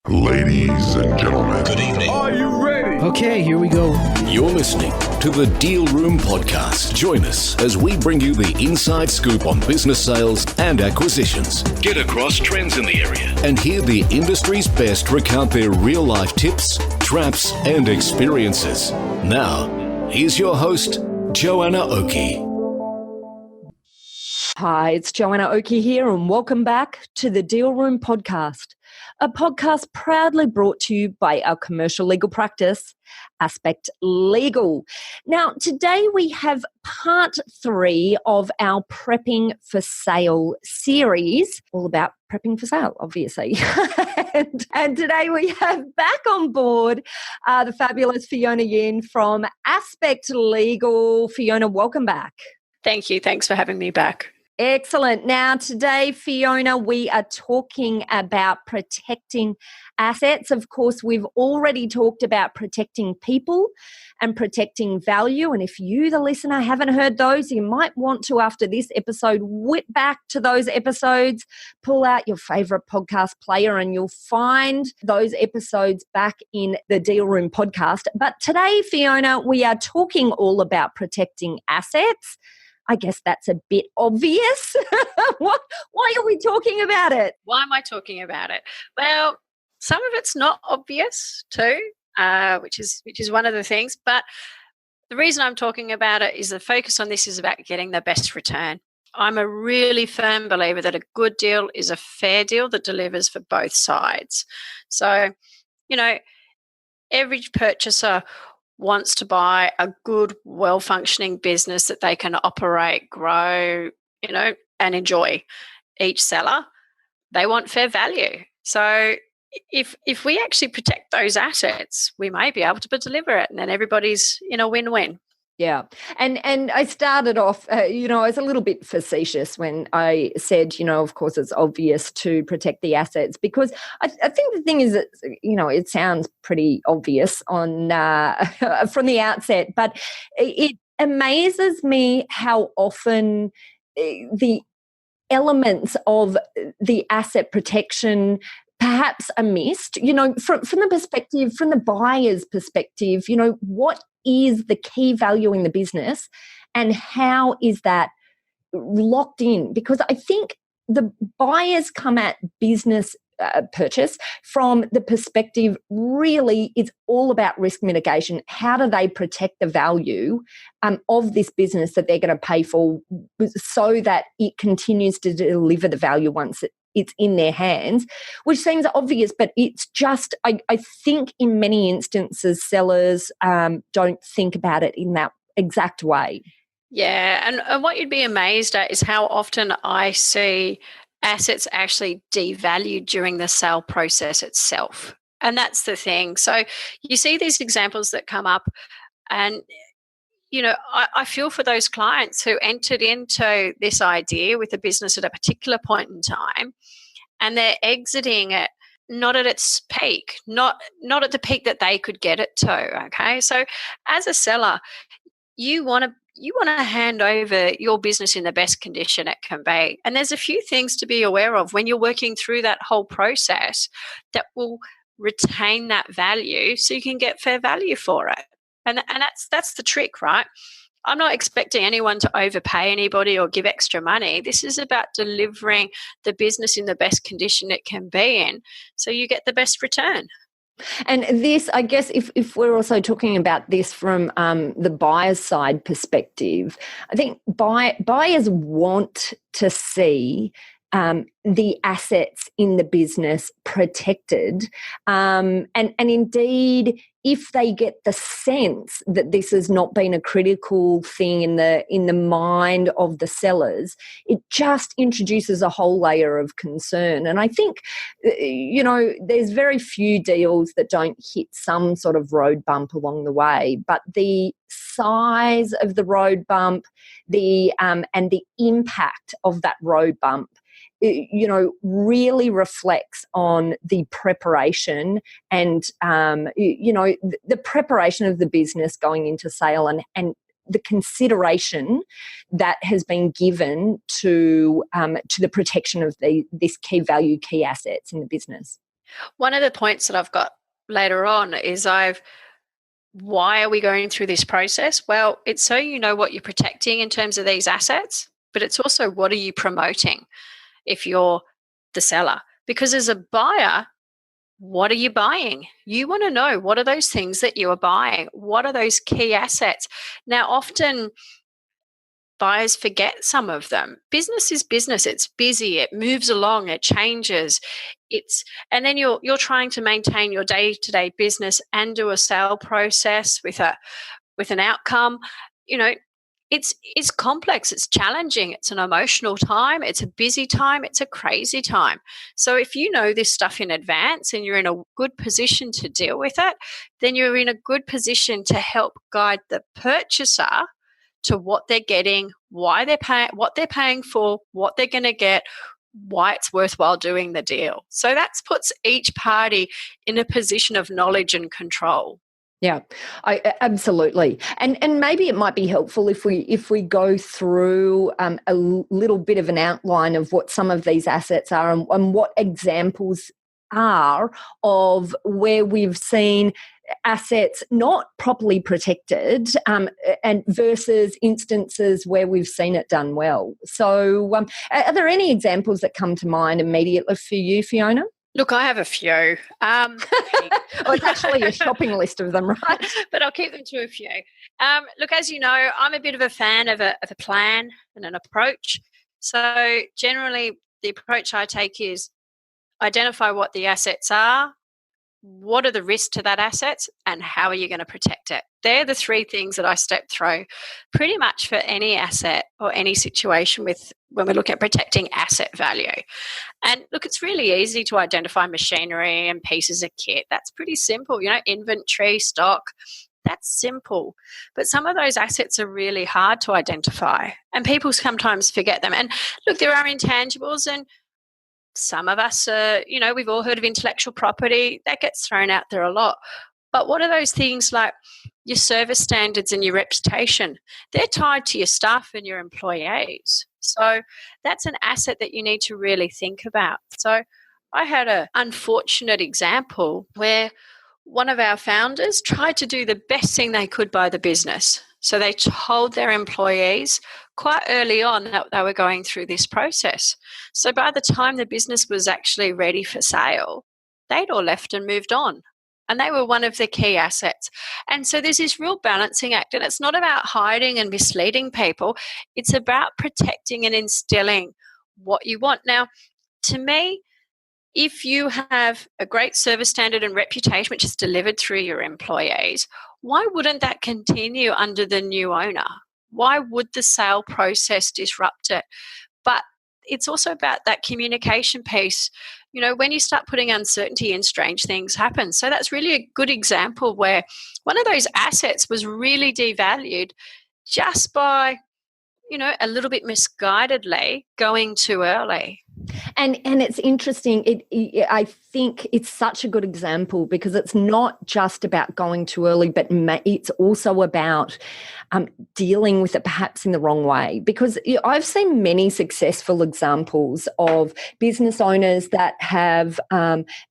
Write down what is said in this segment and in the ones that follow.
Ladies and gentlemen, Good evening. are you ready? Okay, here we go. You're listening to the Deal Room Podcast. Join us as we bring you the inside scoop on business sales and acquisitions. Get across trends in the area and hear the industry's best recount their real-life tips, traps, and experiences. Now, here's your host, Joanna Oakey. Hi, it's Joanna Oakey here, and welcome back to the Deal Room Podcast, a podcast proudly brought to you by our commercial legal practice, Aspect Legal. Now, today we have part 3 of our Prepping for Sale series, all about prepping for sale, obviously. and today we have back on board the fabulous Fiona Yin from Aspect Legal. Fiona, welcome back. Thank you. Thanks for having me back. Excellent. Now, today, Fiona, we are talking about protecting assets. Of course, we've already talked about protecting people and protecting value. And if you, the listener, haven't heard those, you might want to, after this episode, whip back to those episodes, pull out your favorite podcast player, and you'll find those episodes back in the Deal Room Podcast. But today, Fiona, we are talking all about protecting assets. I guess that's a bit obvious. Why are we talking about it? Why am I talking about it? Well, some of it's not obvious too, which is one of the things. But the reason I'm talking about it is the focus on this is about getting the best return. I'm a really firm believer that a good deal is a fair deal that delivers for both sides. So, every purchaser wants to buy a good, well-functioning business that they can operate, grow, and enjoy. Each seller, they want fair value. So if we actually protect those assets, we may be able to deliver it, and then everybody's in a win-win. Yeah. And I started off, I was a little bit facetious when I said, of course, it's obvious to protect the assets, because I think the thing is that, it sounds pretty obvious on from the outset, but it amazes me how often the elements of the asset protection perhaps are missed, from the perspective, from the buyer's perspective, what is the key value in the business and how is that locked in? Because I think the buyers come at business purchase from the perspective, really, it's all about risk mitigation. How do they protect the value of this business that they're going to pay for so that it continues to deliver the value once it's in their hands, which seems obvious, but it's just, I think in many instances, sellers don't think about it in that exact way. Yeah, and what you'd be amazed at is how often I see assets actually devalued during the sale process itself. And that's the thing. So you see these examples that come up, and I feel for those clients who entered into this idea with a business at a particular point in time, and they're exiting it not at its peak, not at the peak that they could get it to. Okay, so as a seller, you want to hand over your business in the best condition it can be, and there's a few things to be aware of when you're working through that whole process that will retain that value, so you can get fair value for it. And that's the trick, right? I'm not expecting anyone to overpay anybody or give extra money. This is about delivering the business in the best condition it can be in, so you get the best return. And this, I guess, if we're also talking about this from the buyer's side perspective, I think buyers want to see the assets in the business protected, and indeed, if they get the sense that this has not been a critical thing in the mind of the sellers, it just introduces a whole layer of concern. And I think, there's very few deals that don't hit some sort of road bump along the way, but the size of the road bump, and the impact of that road bump, really reflects on the preparation and, the preparation of the business going into sale and the consideration that has been given to the protection of this key value, key assets in the business. One of the points that I've got later on is why are we going through this process? Well, it's so you know what you're protecting in terms of these assets, but it's also what are you promoting if you're the seller? Because as a buyer, what are you buying? You want to know what are those things that you are buying? What are those key assets? Now, often buyers forget some of them. Business is business. It's busy. It moves along. It changes. And then you're trying to maintain your day-to-day business and do a sale process with an outcome. You know, it's complex. It's challenging. It's an emotional time. It's a busy time. It's a crazy time. So if you know this stuff in advance and you're in a good position to deal with it, then you're in a good position to help guide the purchaser to what they're getting, why they're paying, what they're paying for, what they're going to get, why it's worthwhile doing the deal. So that puts each party in a position of knowledge and control. Yeah, absolutely. And maybe it might be helpful if we go through a little bit of an outline of what some of these assets are and what examples are of where we've seen assets not properly protected and versus instances where we've seen it done well. So are there any examples that come to mind immediately for you, Fiona? Look, I have a few. Oh, it's actually a shopping list of them, right? But I'll keep them to a few. Look, as you know, I'm a bit of a fan of a plan and an approach. So generally, the approach I take is identify what the assets are, what are the risks to that asset, and how are you going to protect it. They're the three things that I step through pretty much for any asset or any situation when we look at protecting asset value. And look, it's really easy to identify machinery and pieces of kit. That's pretty simple, inventory, stock. That's simple. But some of those assets are really hard to identify, and people sometimes forget them. And look, there are intangibles, and some of us we've all heard of intellectual property. That gets thrown out there a lot. But what are those things like your service standards and your reputation? They're tied to your staff and your employees. So that's an asset that you need to really think about. So I had an unfortunate example where one of our founders tried to do the best thing they could by the business. So they told their employees quite early on that they were going through this process. So by the time the business was actually ready for sale, they'd all left and moved on. And they were one of the key assets. And so there's this real balancing act. And it's not about hiding and misleading people. It's about protecting and instilling what you want. Now, to me, if you have a great service standard and reputation which is delivered through your employees, why wouldn't that continue under the new owner? Why would the sale process disrupt it? But it's also about that communication piece. When you start putting uncertainty in, strange things happen. So that's really a good example where one of those assets was really devalued just by, a little bit misguidedly going too early. And it's interesting. I think it's such a good example because it's not just about going too early, but it's also about dealing with it perhaps in the wrong way. Because I've seen many successful examples of business owners that have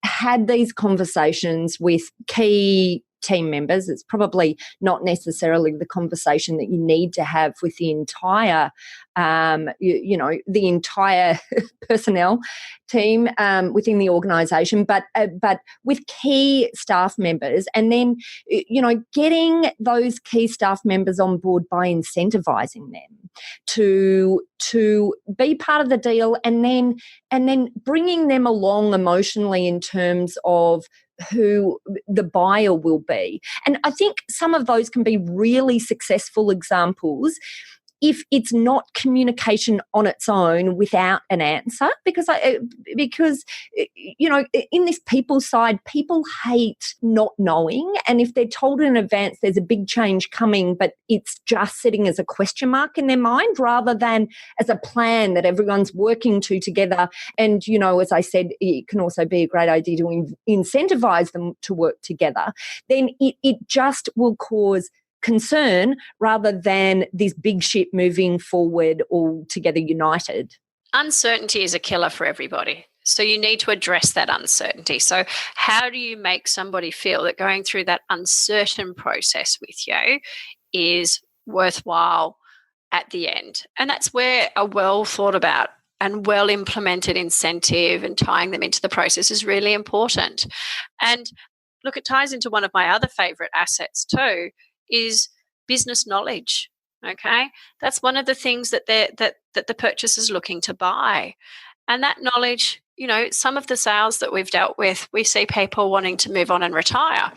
had these conversations with key team members. It's probably not necessarily the conversation that you need to have with the entire, the entire personnel team within the organisation, but with key staff members, and then getting those key staff members on board by incentivising them to be part of the deal, and then bringing them along emotionally in terms of who the buyer will be. And I think some of those can be really successful examples if it's not communication on its own without an answer, because in this people side, people hate not knowing, and if they're told in advance there's a big change coming, but it's just sitting as a question mark in their mind rather than as a plan that everyone's working to together. And as I said, it can also be a great idea to incentivize them to work together. Then it just will cause concern rather than this big ship moving forward all together united. Uncertainty is a killer for everybody. So you need to address that uncertainty. So how do you make somebody feel that going through that uncertain process with you is worthwhile at the end? And that's where a well thought about and well implemented incentive and tying them into the process is really important. And look, it ties into one of my other favorite assets too, is business knowledge. Okay, that's one of the things that the purchaser's looking to buy. And that knowledge, some of the sales that we've dealt with, we see people wanting to move on and retire.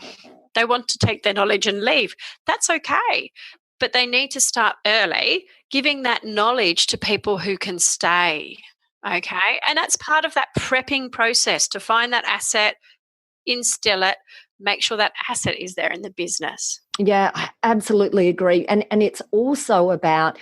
They want to take their knowledge and leave. That's okay. But they need to start early, giving that knowledge to people who can stay. Okay. And that's part of that prepping process to find that asset, instill it, make sure that asset is there in the business. Yeah, I absolutely agree. And it's also about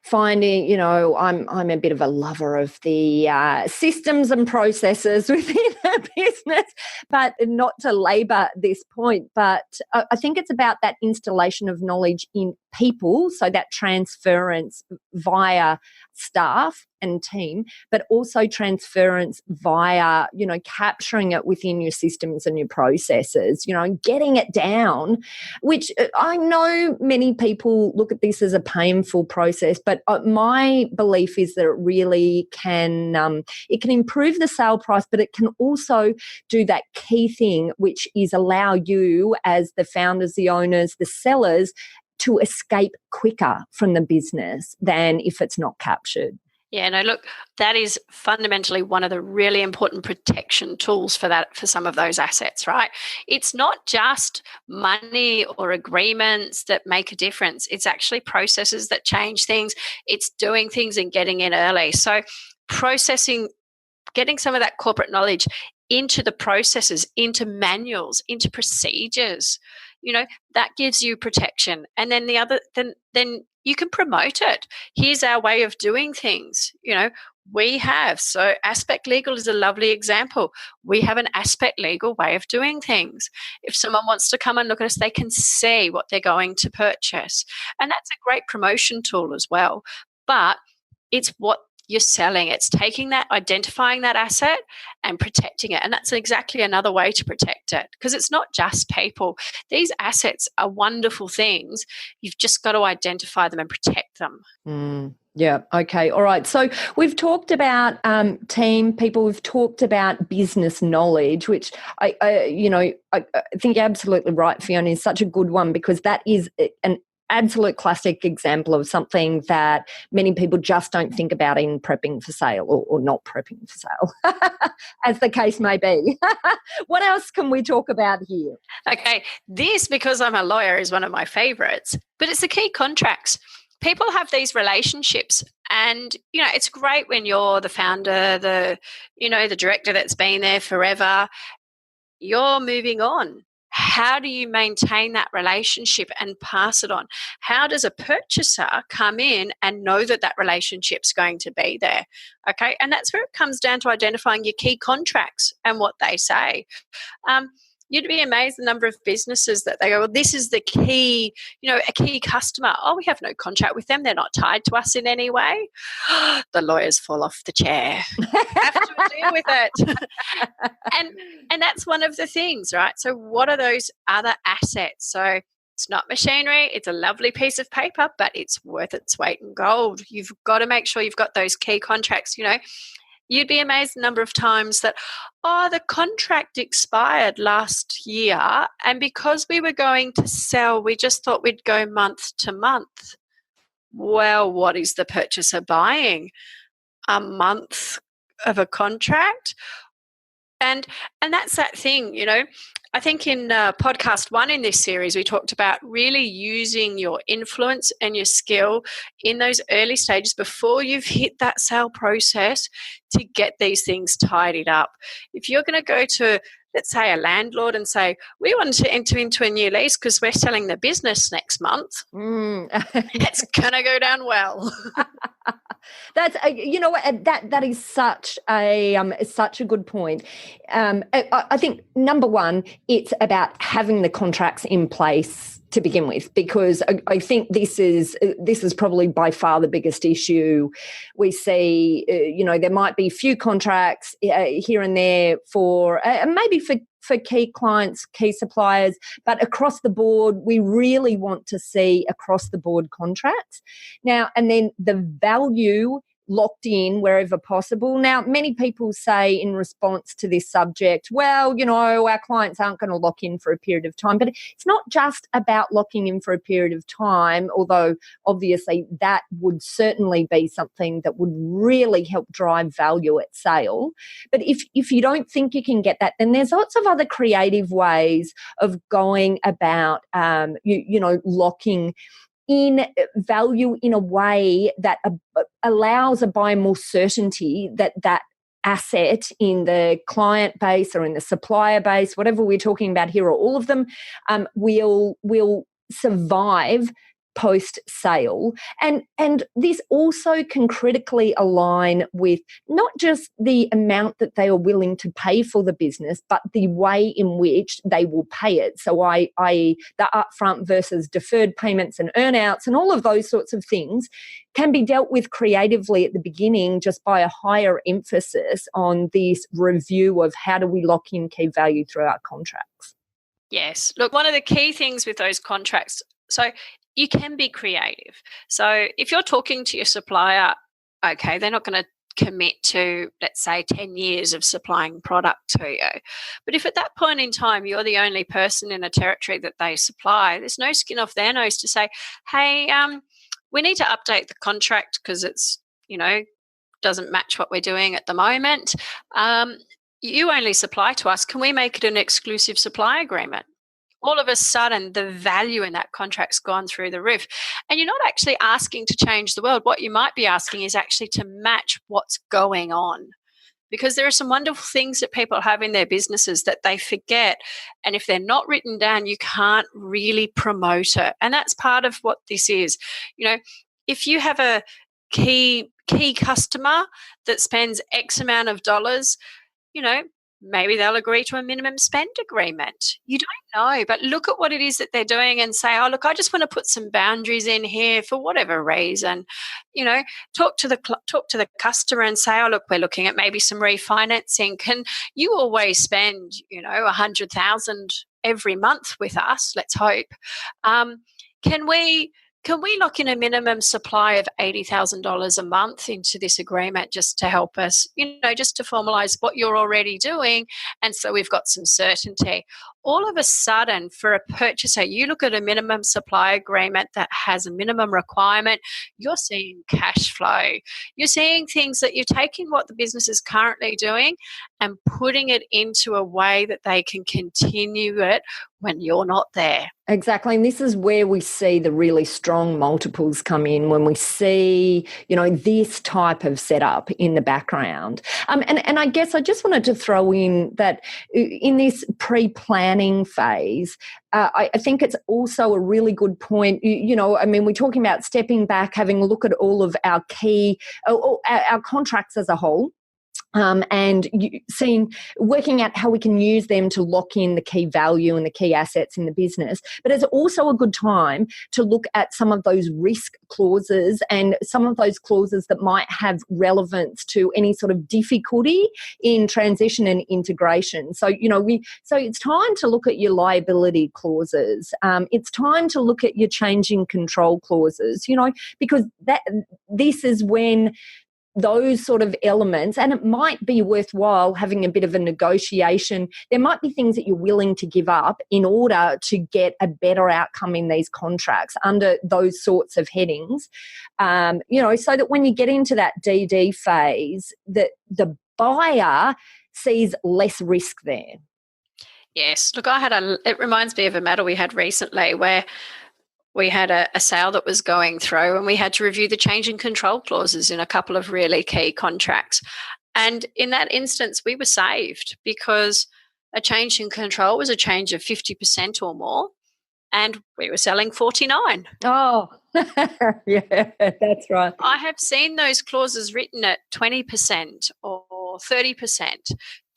finding, I'm a bit of a lover of the systems and processes within a business, but not to labour this point. But I think it's about that installation of knowledge in people, so that transference via staff and team, but also transference via, capturing it within your systems and your processes, getting it down, which I know many people look at this as a painful process, but my belief is that it really can, it can improve the sale price, but it can also do that key thing, which is allow you as the founders, the owners, the sellers to escape quicker from the business than if it's not captured. Yeah, no, look, that is fundamentally one of the really important protection tools for some of those assets, right? It's not just money or agreements that make a difference. It's actually processes that change things. It's doing things and getting in early. So processing, getting some of that corporate knowledge into the processes, into manuals, into procedures, that gives you protection. And then the other, then you can promote it. Here's our way of doing things. We have. So Aspect Legal is a lovely example. We have an Aspect Legal way of doing things. If someone wants to come and look at us, they can see what they're going to purchase. And that's a great promotion tool as well. But it's what you're selling. It's taking that, identifying that asset and protecting it. And that's exactly another way to protect it, because it's not just people. These assets are wonderful things. You've just got to identify them and protect them. Yeah. Okay. All right. So we've talked about team people. We've talked about business knowledge, which I think you're absolutely right, Fiona, is such a good one, because that is an absolute classic example of something that many people just don't think about in prepping for sale or not prepping for sale, as the case may be. What else can we talk about here? Okay, this, because I'm a lawyer, is one of my favourites, but it's the key contracts. People have these relationships, and it's great when you're the founder, the director that's been there forever. You're moving on. How do you maintain that relationship and pass it on? How does a purchaser come in and know that that relationship's going to be there? Okay, and that's where it comes down to identifying your key contracts and what they say. You'd be amazed the number of businesses that they go, well, this is the key, a key customer. Oh, we have no contract with them. They're not tied to us in any way. The lawyers fall off the chair. Have to deal with it. And that's one of the things, right? So what are those other assets? So it's not machinery. It's a lovely piece of paper, but it's worth its weight in gold. You've got to make sure you've got those key contracts, You'd be amazed the number of times that, the contract expired last year, and because we were going to sell, we just thought we'd go month to month. Well, what is the purchaser buying? A month of a contract? And that's that thing, I think in podcast 1 in this series, we talked about really using your influence and your skill in those early stages before you've hit that sale process to get these things tidied up. If you're going to go to, let's say, a landlord and say, we want to enter into a new lease because we're selling the business next month, it's going to go down well. That's that is such a good point. I think number one, it's about having the contracts in place to begin with, because I think this is probably by far the biggest issue we see. There might be few contracts here and there for maybe for key clients, key suppliers, but across the board, we really want to see across the board contracts. Now, and then the value locked in wherever possible. Now, many people say in response to this subject, well, our clients aren't going to lock in for a period of time. But it's not just about locking in for a period of time, although obviously that would certainly be something that would really help drive value at sale. But if you don't think you can get that, then there's lots of other creative ways of going about, locking in value in a way that allows a buyer more certainty that asset in the client base or in the supplier base, whatever we're talking about here, or all of them, will survive post-sale. And this also can critically align with not just the amount that they are willing to pay for the business, but the way in which they will pay it. So i.e. the upfront versus deferred payments and earnouts and all of those sorts of things can be dealt with creatively at the beginning, just by a higher emphasis on this review of how do we lock in key value through our contracts. Yes. Look, one of the key things with those contracts, so you can be creative. So if you're talking to your supplier, okay, they're not going to commit to, let's say, 10 years of supplying product to you. But if at that point in time you're the only person in a territory that they supply, there's no skin off their nose to say, hey, we need to update the contract because it's, doesn't match what we're doing at the moment. You only supply to us. Can we make it an exclusive supply agreement? All of a sudden, the value in that contract's gone through the roof. And you're not actually asking to change the world. What you might be asking is actually to match what's going on. Because there are some wonderful things that people have in their businesses that they forget. And if they're not written down, you can't really promote it. And that's part of what this is. If you have a key customer that spends X amount of dollars, maybe they'll agree to a minimum spend agreement. You don't know, but look at what it is that they're doing and say, oh, look, I just want to put some boundaries in here for whatever reason. Talk to the customer and say, oh, look, we're looking at maybe some refinancing. Can you always spend, $100,000 every month with us? Let's hope. Can we lock in a minimum supply of $80,000 a month into this agreement just to help us, just to formalise what you're already doing? And so we've got some certainty. All of a sudden, for a purchaser, you look at a minimum supply agreement that has a minimum requirement, you're seeing cash flow. You're seeing things that you're taking what the business is currently doing and putting it into a way that they can continue it when you're not there. Exactly. And this is where we see the really strong multiples come in, when we see, this type of setup in the background. And I guess I just wanted to throw in that in this pre-planning phase, I think it's also a really good point. We're talking about stepping back, having a look at all of our our contracts as a whole. And working out how we can use them to lock in the key value and the key assets in the business. But it's also a good time to look at some of those risk clauses and some of those clauses that might have relevance to any sort of difficulty in transition and integration. So, so it's time to look at your liability clauses. It's time to look at your changing control clauses, because this is when those sort of elements, and it might be worthwhile having a bit of a negotiation. There might be things that you're willing to give up in order to get a better outcome in these contracts under those sorts of headings, so that when you get into that DD phase, that the buyer sees less risk there. Yes. Look, it reminds me of a matter we had recently where we had a sale that was going through and we had to review the change in control clauses in a couple of really key contracts. And in that instance, we were saved because a change in control was a change of 50% or more, and we were selling 49. Oh, Yeah, that's right. I have seen those clauses written at 20% or 30%.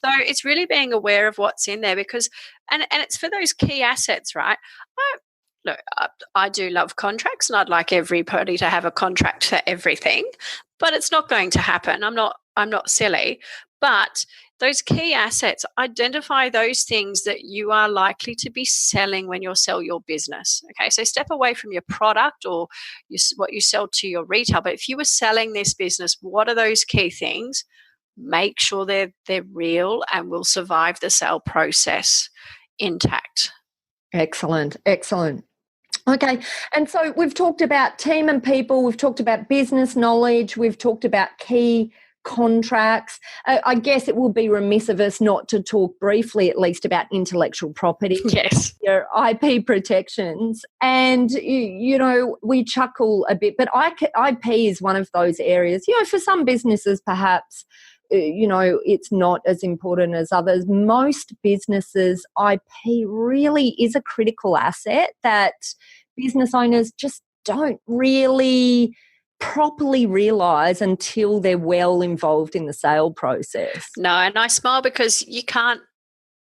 So it's really being aware of what's in there because, and it's for those key assets, right? Look, I do love contracts and I'd like everybody to have a contract for everything, but it's not going to happen. I'm not silly, but those key assets, identify those things that you are likely to be selling when you sell your business. Okay, so step away from your product or what you sell to your retail. But if you were selling this business, what are those key things? Make sure they're real and will survive the sale process intact. Excellent. Okay, and so we've talked about team and people, we've talked about business knowledge, we've talked about key contracts. I guess it will be remiss of us not to talk briefly, at least, about intellectual property. Yes. Your IP protections. And, we chuckle a bit, but IP is one of those areas, for some businesses perhaps, it's not as important as others. Most businesses, IP really is a critical asset that business owners just don't really properly realise until they're well involved in the sale process. No, and I smile because you can't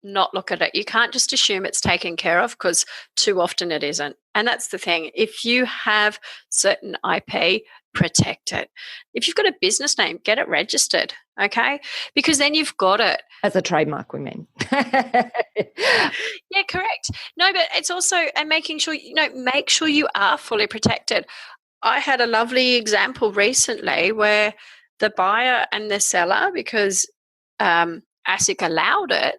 not look at it. You can't just assume it's taken care of because too often it isn't. And that's the thing. If you have certain IP, protect it. If you've got a business name, get it registered, okay? Because then you've got it. As a trademark, we mean. Yeah, correct. No, but it's also and making sure, make sure you are fully protected. I had a lovely example recently where the buyer and the seller, because ASIC allowed it,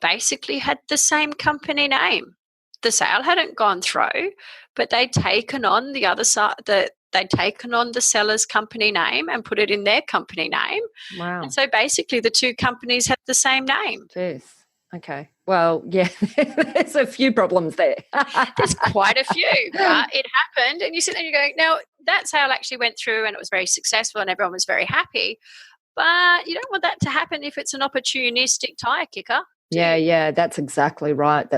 basically had the same company name. The sale hadn't gone through, but they'd taken on the other side, they'd taken on the seller's company name and put it in their company name. Wow. And so basically the two companies had the same name. Jeez. Okay. Well, yeah, there's a few problems there. There's quite a few, but it happened. And you sit there and you're going, now that sale actually went through and it was very successful and everyone was very happy. But you don't want that to happen if it's an opportunistic tire kicker. Yeah, that's exactly right.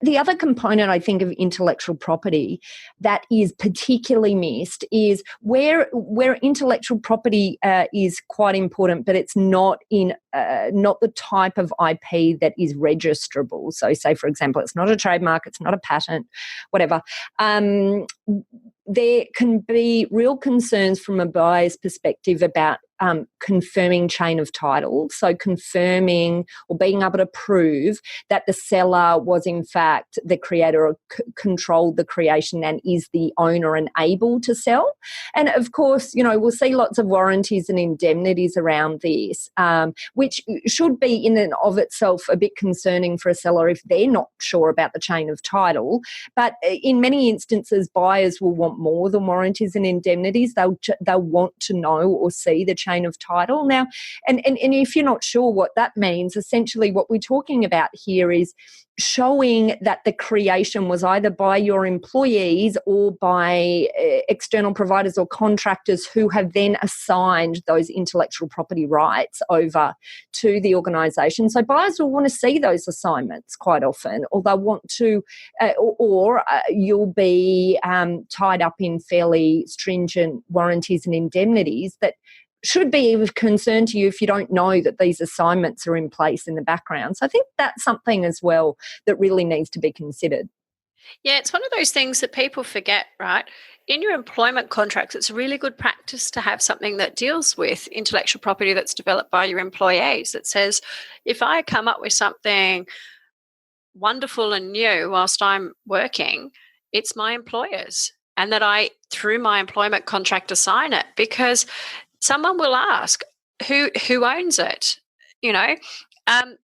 The other component, I think, of intellectual property that is particularly missed is where intellectual property is quite important, but it's not the type of IP that is registrable. So, say, for example, it's not a trademark, it's not a patent, whatever. There can be real concerns from a buyer's perspective about confirming chain of title, so confirming or being able to prove that the seller was in fact the creator or controlled the creation and is the owner and able to sell. And of course, we'll see lots of warranties and indemnities around this, which should be in and of itself a bit concerning for a seller if they're not sure about the chain of title. But in many instances, buyers will want more than warranties and indemnities. They'll want to know or see the chain of title. Now, and if you're not sure what that means, essentially what we're talking about here is showing that the creation was either by your employees or by external providers or contractors who have then assigned those intellectual property rights over to the organisation. So buyers will want to see those assignments quite often, or they'll want to, or you'll be tied up in fairly stringent warranties and indemnities that should be of concern to you if you don't know that these assignments are in place in the background. So I think that's something as well that really needs to be considered. Yeah, it's one of those things that people forget, right? In your employment contracts, it's really good practice to have something that deals with intellectual property that's developed by your employees that says, if I come up with something wonderful and new whilst I'm working, it's my employer's, and that I, through my employment contract, assign it, because someone will ask, who owns it?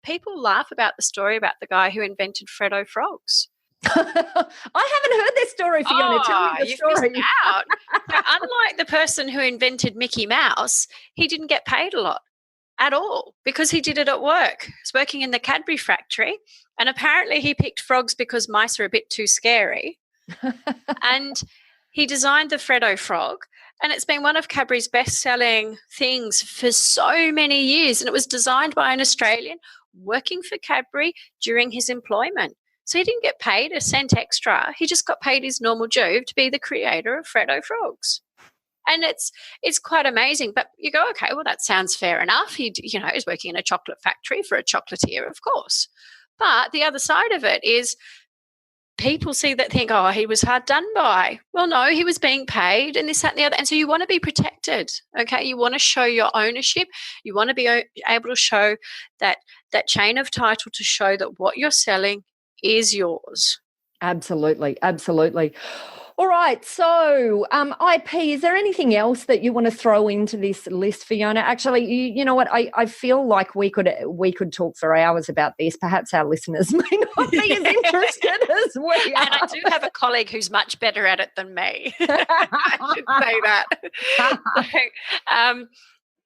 People laugh about the story about the guy who invented Freddo frogs. I haven't heard this story. If you're going to tell me the story. Missed out. So unlike the person who invented Mickey Mouse, he didn't get paid a lot at all because he did it at work. He was working in the Cadbury factory, and apparently he picked frogs because mice are a bit too scary. And he designed the Freddo frog. And it's been one of Cadbury's best-selling things for so many years. And it was designed by an Australian working for Cadbury during his employment. So he didn't get paid a cent extra. He just got paid his normal due to be the creator of Freddo Frogs. And it's quite amazing. But you go, okay, well, that sounds fair enough. He's working in a chocolate factory for a chocolatier, of course. But the other side of it is people think, oh, he was hard done by. Well, no, he was being paid and this, that, and the other. And so you want to be protected, okay? You want to show your ownership. You want to be able to show that chain of title to show that what you're selling is yours. Absolutely, absolutely. All right, so IP, is there anything else that you want to throw into this list, Fiona? Actually, you know what, I feel like we could talk for hours about this. Perhaps our listeners may not be as interested as we are. And I do have a colleague who's much better at it than me. I should say that.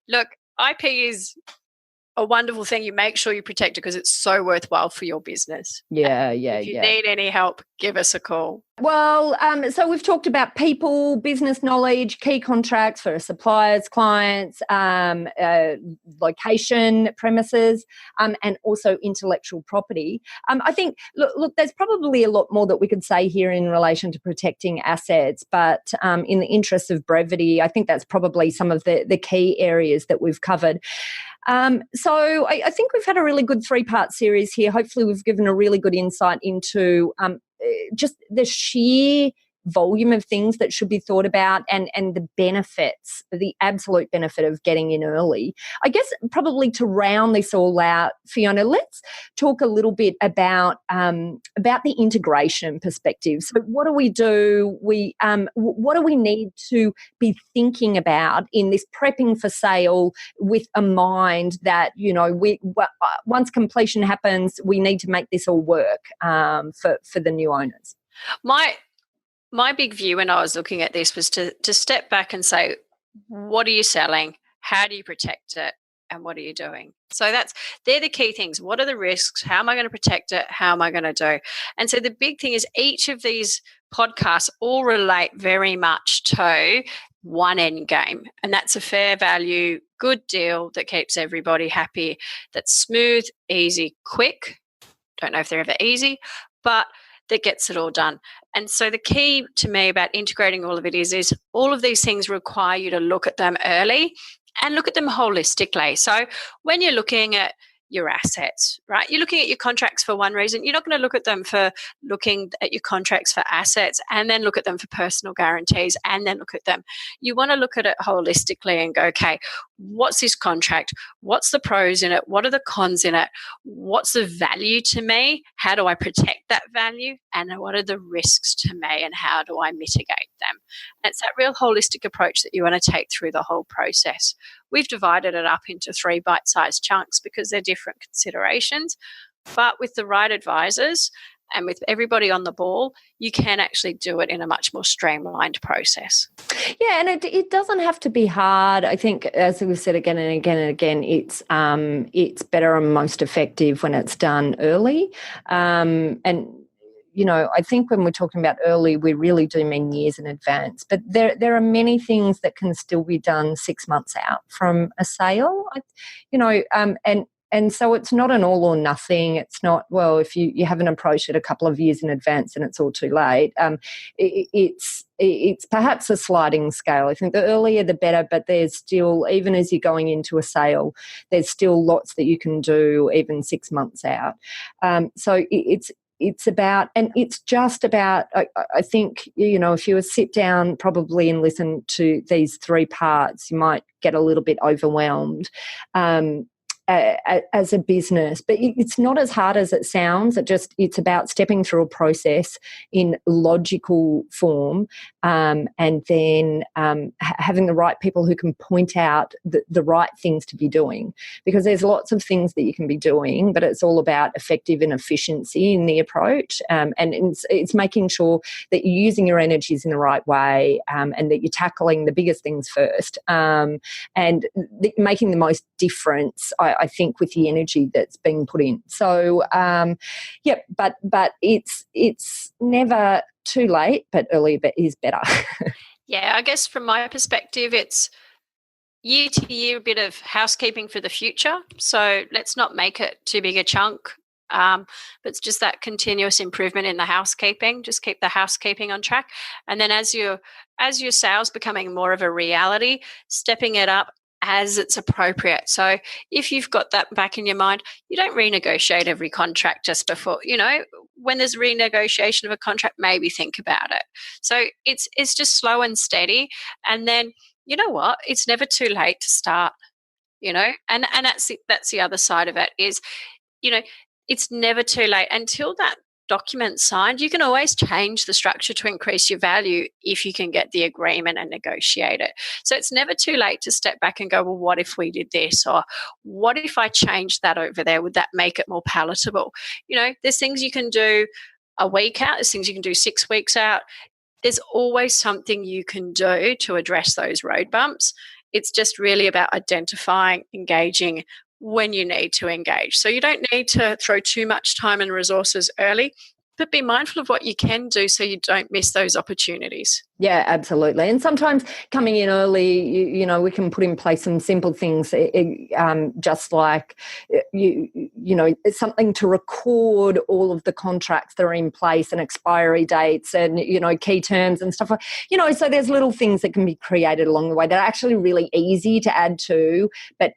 Look, IP is a wonderful thing. You make sure you protect it because it's so worthwhile for your business. If you need any help, give us a call. Well, so we've talked about people, business knowledge, key contracts for suppliers, clients, location, premises, and also intellectual property. I think, look, there's probably a lot more that we could say here in relation to protecting assets, but in the interest of brevity, I think that's probably some of the key areas that we've covered. So I think we've had a really good 3-part series here. Hopefully we've given a really good insight into just the sheer volume of things that should be thought about and the benefits, the absolute benefit of getting in early. I guess probably to round this all out, Fiona, let's talk a little bit about the integration perspective. So what do we do? What do we need to be thinking about in this prepping for sale with a mind that, once completion happens, we need to make this all work for the new owners? My big view when I was looking at this was to step back and say, what are you selling? How do you protect it? And what are you doing? So they're the key things. What are the risks? How am I going to protect it? How am I going to do? And so the big thing is each of these podcasts all relate very much to one end game. And that's a fair value, good deal that keeps everybody happy. That's smooth, easy, quick. Don't know if they're ever easy, but that gets it all done. And so the key to me about integrating all of it is all of these things require you to look at them early and look at them holistically. So when you're looking at your assets, right? You're looking at your contracts for one reason. You're not going to look at them for looking at your contracts for assets and then look at them for personal guarantees and then look at them. You want to look at it holistically and go, okay, what's this contract? What's the pros in it? What are the cons in it? What's the value to me? How do I protect that value? And what are the risks to me and how do I mitigate them? And it's that real holistic approach that you want to take through the whole process. We've divided it up into 3 bite-sized chunks because they're different considerations. But with the right advisors and with everybody on the ball, you can actually do it in a much more streamlined process. Yeah, and it doesn't have to be hard. I think, as we've said again and again and again, it's better and most effective when it's done early. I think when we're talking about early, we really do mean years in advance. But there are many things that can still be done 6 months out from a sale, and so it's not an all or nothing. It's not, well, if you haven't approached it a couple of years in advance and it's all too late. It's perhaps a sliding scale. I think the earlier the better, but there's still, even as you're going into a sale, there's still lots that you can do even 6 months out. So it's about, and it's just about, I think, if you sit down probably and listen to these 3 parts, you might get a little bit overwhelmed as a business. But it's not as hard as it sounds. It's about stepping through a process in logical form and then having the right people who can point out the right things to be doing, because there's lots of things that you can be doing, but it's all about effective and efficiency in the approach, and it's making sure that you're using your energies in the right way, and that you're tackling the biggest things first, and making the most difference, I think, with the energy that's being put in. So, but it's never too late, but earlier is better. Yeah, I guess from my perspective, it's year to year, a bit of housekeeping for the future. So let's not make it too big a chunk. but it's just that continuous improvement in the housekeeping. Just keep the housekeeping on track. And then as your sales becoming more of a reality, stepping it up as it's appropriate. So if you've got that back in your mind, you don't renegotiate every contract just before, when there's renegotiation of a contract, maybe think about it. So it's just slow and steady. And then, you know what? It's never too late to start, and that's the other side of it is, it's never too late until that document's signed. You can always change the structure to increase your value if you can get the agreement and negotiate it. So it's never too late to step back and go, well, what if we did this? Or what if I changed that over there? Would that make it more palatable? There's things you can do a week out. There's things you can do 6 weeks out. There's always something you can do to address those road bumps. It's just really about identifying, engaging when you need to engage. So you don't need to throw too much time and resources early, but be mindful of what you can do so you don't miss those opportunities. Yeah, absolutely. And sometimes coming in early, we can put in place some simple things, just like, it's something to record all of the contracts that are in place and expiry dates and, key terms and stuff. So there's little things that can be created along the way that are actually really easy to add to, but,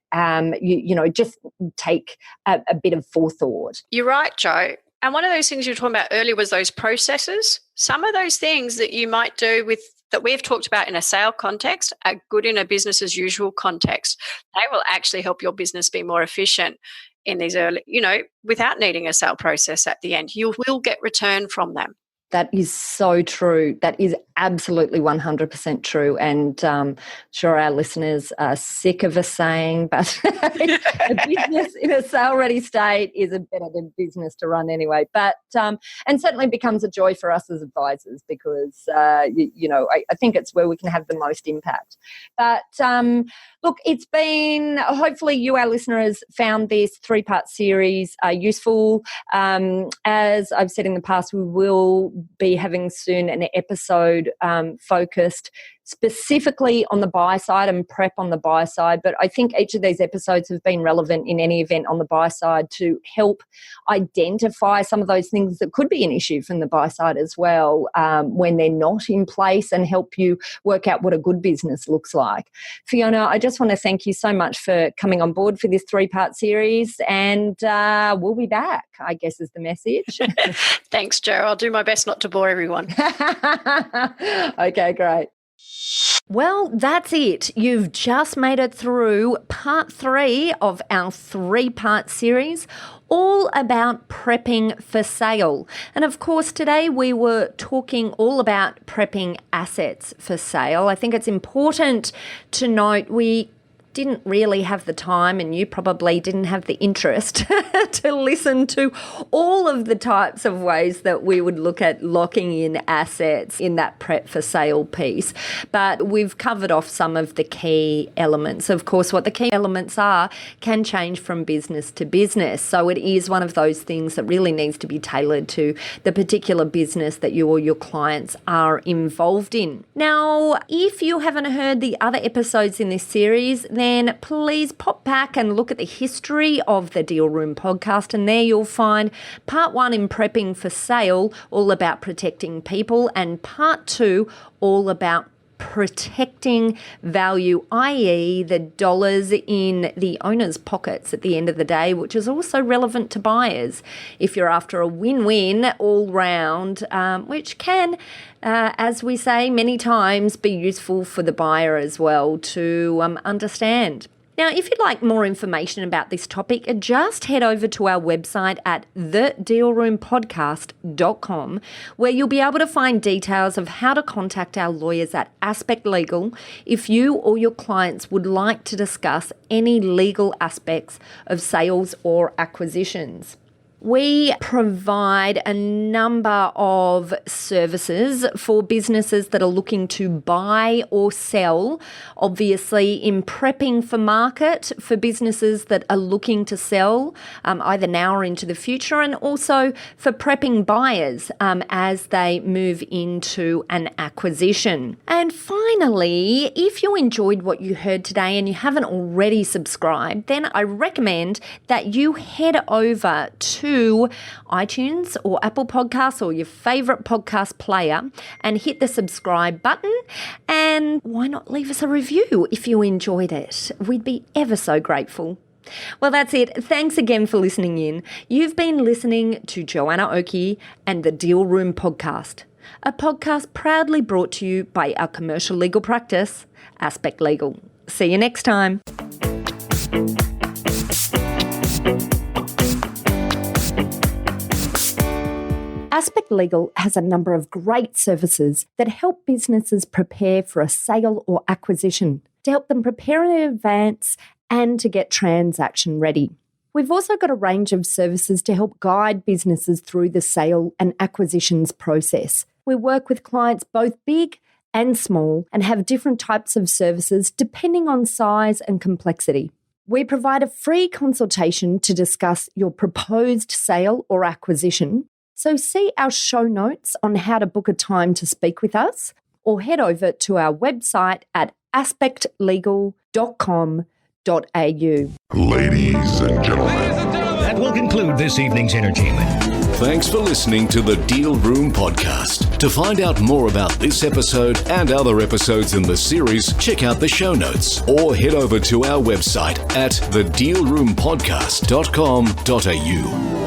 just take a bit of forethought. You're right, Jo. And one of those things you were talking about earlier was those processes. Some of those things that you might do that we've talked about in a sale context are good in a business as usual context. They will actually help your business be more efficient in these early, without needing a sale process at the end. You will get return from them. That is so true. That is absolutely 100% true. And sure, our listeners are sick of us saying, but a business in a sale-ready state is a better business to run anyway. But and certainly becomes a joy for us as advisors because, I think it's where we can have the most impact. But look, it's been, hopefully you, our listeners, found this 3-part series useful. As I've said in the past, we will be having soon an episode focused specifically on the buy side and prep on the buy side. But I think each of these episodes have been relevant in any event on the buy side to help identify some of those things that could be an issue from the buy side as well when they're not in place and help you work out what a good business looks like. Fiona, I just want to thank you so much for coming on board for this 3-part series, and we'll be back, I guess is the message. Thanks, Jo. I'll do my best not to bore everyone. Okay, great. Well, that's it. You've just made it through part 3 of our 3-part series, all about prepping for sale. And of course, today we were talking all about prepping assets for sale. I think it's important to note we didn't really have the time, and you probably didn't have the interest to listen to all of the types of ways that we would look at locking in assets in that prep for sale piece. But we've covered off some of the key elements. Of course, what the key elements are can change from business to business. So it is one of those things that really needs to be tailored to the particular business that you or your clients are involved in. Now, if you haven't heard the other episodes in this series, then please pop back and look at the history of the Deal Room podcast, and there you'll find part 1 in prepping for sale, all about protecting people, and part 2 all about protecting value, i.e. the dollars in the owner's pockets at the end of the day, which is also relevant to buyers if you're after a win-win all round, which can, as we say many times, be useful for the buyer as well to understand. Now, if you'd like more information about this topic, just head over to our website at thedealroompodcast.com, where you'll be able to find details of how to contact our lawyers at Aspect Legal if you or your clients would like to discuss any legal aspects of sales or acquisitions. We provide a number of services for businesses that are looking to buy or sell, obviously in prepping for market for businesses that are looking to sell either now or into the future, and also for prepping buyers as they move into an acquisition. And finally, if you enjoyed what you heard today and you haven't already subscribed, then I recommend that you head over to to iTunes or Apple Podcasts or your favourite podcast player and hit the subscribe button. And why not leave us a review if you enjoyed it? We'd be ever so grateful. Well, that's it. Thanks again for listening in. You've been listening to Joanna Oakey and the Deal Room Podcast, a podcast proudly brought to you by our commercial legal practice, Aspect Legal. See you next time. Aspect Legal has a number of great services that help businesses prepare for a sale or acquisition, to help them prepare in advance and to get transaction ready. We've also got a range of services to help guide businesses through the sale and acquisitions process. We work with clients both big and small and have different types of services depending on size and complexity. We provide a free consultation to discuss your proposed sale or acquisition. So see our show notes on how to book a time to speak with us, or head over to our website at aspectlegal.com.au. Ladies and gentlemen. That will conclude this evening's entertainment. Thanks for listening to the Deal Room Podcast. To find out more about this episode and other episodes in the series, check out the show notes or head over to our website at thedealroompodcast.com.au.